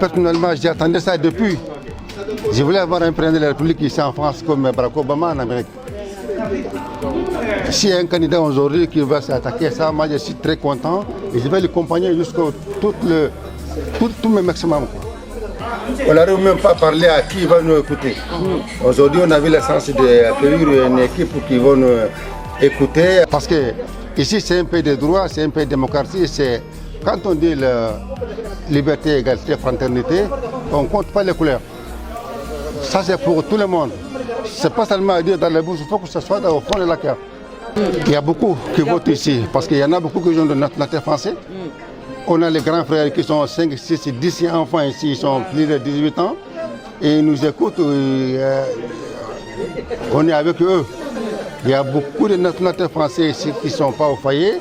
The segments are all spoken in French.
personnellement, j'attendais ça depuis. Je voulais avoir un président de la République ici en France comme Barack Obama en Amérique. S'il y a un candidat aujourd'hui qui va s'attaquer à ça, moi je suis très content et je vais l'accompagner jusqu'au tout mes maximum. On n'arrive même pas à parler à qui va nous écouter. Aujourd'hui, on a vu la chance d'accueillir une équipe qui va nous écouter. Parce que ici, c'est un pays de droit, c'est un pays de démocratie. Quand on dit liberté, égalité, fraternité, on ne compte pas les couleurs. Ça, c'est pour tout le monde. Ce n'est pas seulement à dire dans la bouche, il faut que ce soit au fond de la carte. Il y a beaucoup qui votent ici, parce qu'il y en a beaucoup qui sont de nationalité française. On a les grands frères qui sont 5, 6, 10 enfants ici, ils sont plus de 18 ans. Et ils nous écoutent, on est avec eux. Il y a beaucoup de nationalités françaises ici qui ne sont pas au foyer.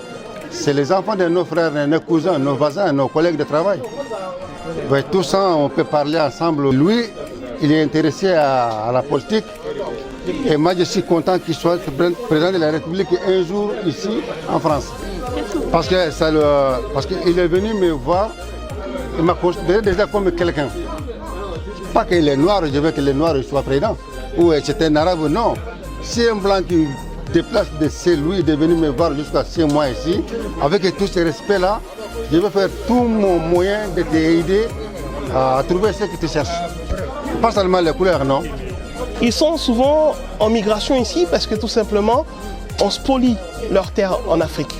C'est les enfants de nos frères, nos cousins, nos voisins, nos collègues de travail. Ouais, tout ça, on peut parler ensemble. Lui, il est intéressé à la politique. Et moi, je suis content qu'il soit président de la République un jour ici en France. Parce qu'il est venu me voir, il m'a considéré déjà comme quelqu'un. Pas qu'il est noir, je veux que les noirs soient président. Ou c'est un arabe, non. Si un blanc qui déplace de chez lui de venir me voir jusqu'à 6 mois ici, avec tout ce respect-là, je vais faire tout mon moyen de t'aider à trouver ce que tu cherches. Pas seulement les couleurs, non. Ils sont souvent en migration ici parce que tout simplement, on spolie leurs terres en Afrique.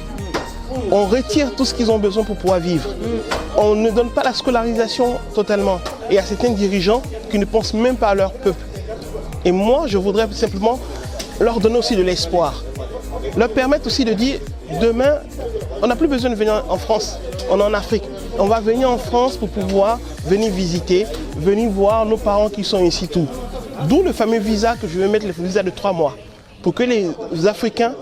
On retire tout ce qu'ils ont besoin pour pouvoir vivre. On ne donne pas la scolarisation totalement. Et il y a certains dirigeants qui ne pensent même pas à leur peuple. Et moi, je voudrais simplement leur donner aussi de l'espoir. Leur permettre aussi de dire, demain, on n'a plus besoin de venir en France, on est en Afrique. On va venir en France pour pouvoir venir visiter, venir voir nos parents qui sont ici tout. D'où le fameux visa que je vais mettre, le visa de 3 mois. Pour que les Africains,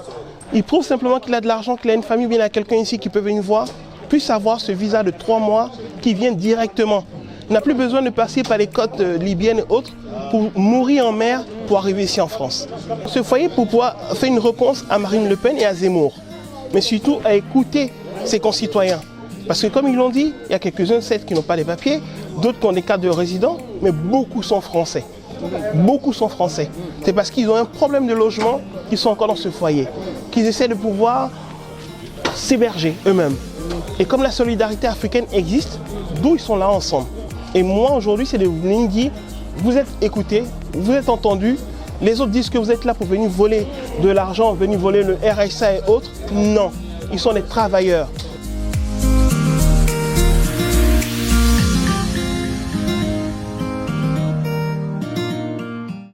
ils prouvent simplement qu'il a de l'argent, qu'il a une famille, bien il y a quelqu'un ici qui peut venir voir, puisse avoir ce visa de 3 mois qui vient directement. Il n'a plus besoin de passer par les côtes libyennes et autres pour mourir en mer pour arriver ici en France. Ce foyer pour pouvoir faire une réponse à Marine Le Pen et à Zemmour, mais surtout à écouter ses concitoyens. Parce que comme ils l'ont dit, il y a quelques-uns qui n'ont pas les papiers, d'autres qui ont des cartes de résident, mais beaucoup sont français. Beaucoup sont français. C'est parce qu'ils ont un problème de logement qu'ils sont encore dans ce foyer, qu'ils essaient de pouvoir s'héberger eux-mêmes. Et comme la solidarité africaine existe, d'où ils sont là ensemble. Et moi aujourd'hui, c'est de venir dire, vous êtes écoutés, vous êtes entendus. Les autres disent que vous êtes là pour venir voler de l'argent, venir voler le RSA et autres. Non, ils sont des travailleurs.